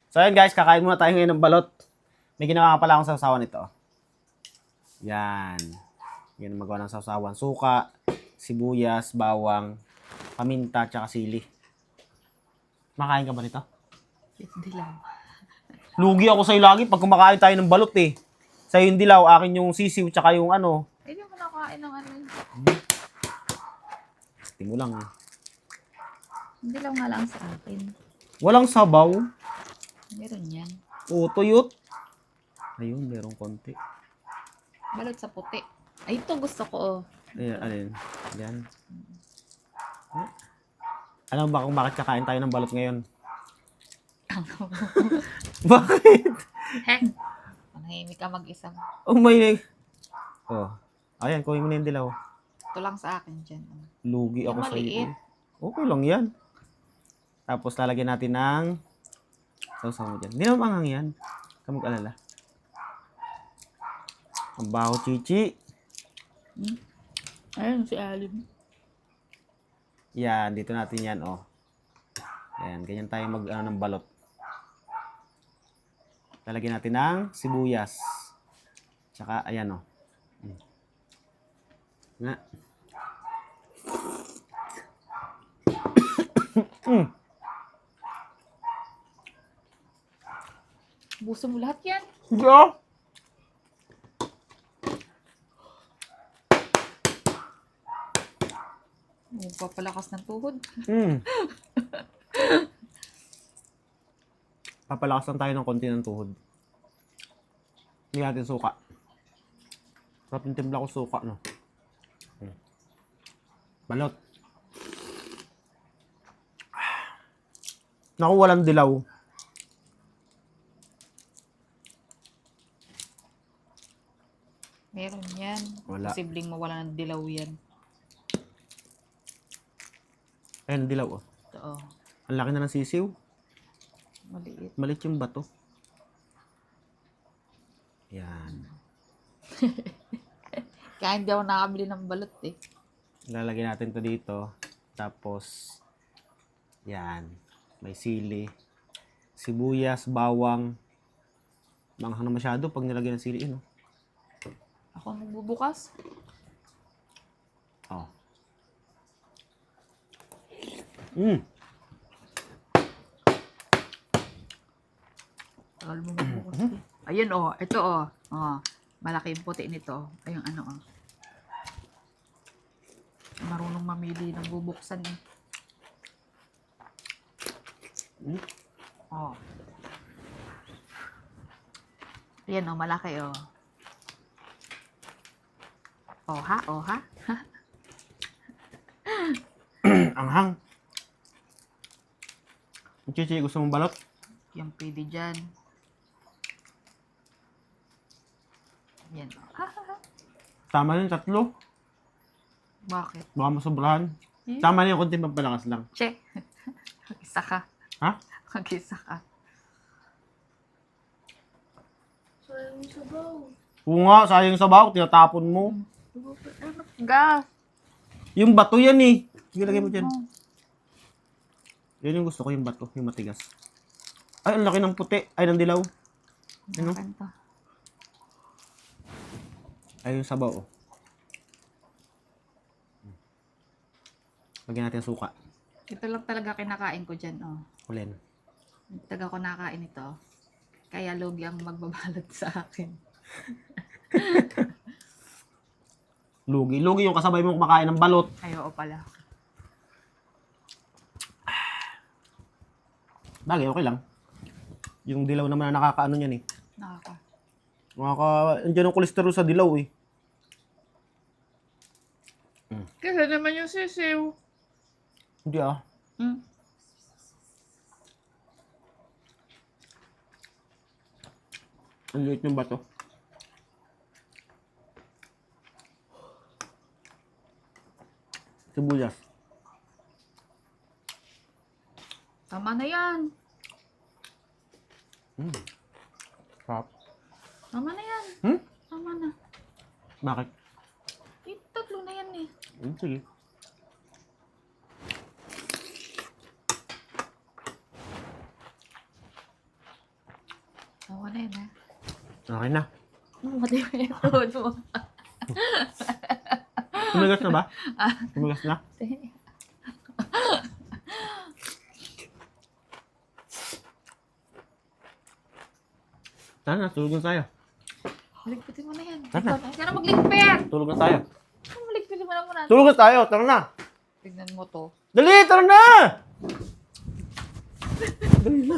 So ayun guys, kakain muna tayo ngayon ng balot. May ginawa nga pala akong sausawan ito. Yan. Yan ang magawa ng sausawan. Suka, sibuyas, bawang, paminta, tsaka sili. Makain ka ba nito? Hindi lang. Lugi ako sa'yo lagi pag kumakain tayo ng balot eh. Sa'yo yung dilaw, akin yung sisiw, tsaka yung ano. Hindi ako nakain ng ano. Tingnan mo lang. Hindi lang nga lang sa akin. Walang sabaw. Meron yan. O, tuyot. Ayun, merong konti. Balot sa puti. Ay, ito gusto ko. Ayan, alin. Yan. Alam mo ba kung bakit kakain tayo ng balot ngayon? Bakit? Heh. Manahimik ka mag-isa. Oh my... Oh. Ayan, kuhin mo na yung dilaw. Ito lang sa akin dyan. Lugi Yung ako sa maliit. iyo. Okay lang yan. Tapos lalagyan natin ng sausaw mo dyan. Hindi naman manghang yan. Huwag ka mag-alala. Ang baho, chichi. Ayun, si Alim. Yan, dito natin yan, oh. Yan, ganyan tayo ng balot. Lalagyan natin ng sibuyas. Tsaka, ayan, oh. Nga. Buso mo lahat yan. Yeah. Papalakas ng tuhod. Papalakas lang tayo ng konti ng tuhod. Hindi natin suka. Sarap yung timpla ko suka, no? Balot. Naku, walang dilaw. Meron yan. Wala. Posibleng mawala ng dilaw yan. Ayan, dilaw, oh. Ito, oh. Ang laki na ng sisiw. Maliit. Maliit yung bato. Yan. Kaya hindi ako nakabili ng balot eh. Lalagyan natin to dito. Tapos, yan. May sili. Sibuyas, bawang. Manghang na masyado pag nilagyan ng sili, no? Ako ang magbubukas. Oh. Tagal mo magbubukas eh. Ayun oh, ito oh. Oh, malaki yung puti nito. Ayun ano oh. Marunong mamili ng bubuksan eh. Oh. Ayan oh, malaki oh. Oh ha, oh ha. Anghang. Chichi, gusto mong balot? Yung pwede dyan. Yan oh. Ha, ha, ha. Tama na yung tatlo. Bakit? Baka masobrahan. Eh? Tama na yung konti pampalakas lang. Che. Mag-isa ka. Ha? Mag-isa ka. Oo nga, sayang yung sabaw. Tinatapon mo. Gas. Yung bato yan eh. Sige, lagay mo dyan. Yan yung gusto ko, yung bato. Yung matigas. Ay, ang laki ng puti. Ay, ng dilaw. Ano? Kanta. Ay, yung sabaw. Oh. Lagyan natin suka. Ito lang talaga kinakain ko dyan, oh. Ulen. Taga ko nakain ito. Kaya lugi ang magbabalot sa akin. Lugi. Lugi yung kasabay mo kumakain ng balot. Ay, oo pala. Bagay, okay lang. Yung dilaw naman na nakakaano niyan eh. Andiyan ang kolesterol sa dilaw eh. Kasi naman yung sisiw. Hindi ah. Ang liit yung bato. Sibuyas. Tama na yan. Sarap. Tama na yan. Tama na. Bakit? Tatlo na yan eh. Sige. Tawa na yan, ha? Okay na. Matay mo yung tuhod mo. Tumigas na ba? Tumigas na? Tara na, tulog na tayo. Maligpitin mo na yan. Tara. Ikaw na magligpit! Tulog na tayo. Maligpitin mo na muna. Tulog na tayo, tara na. Tignan mo to. Dali, tara na! Dali na.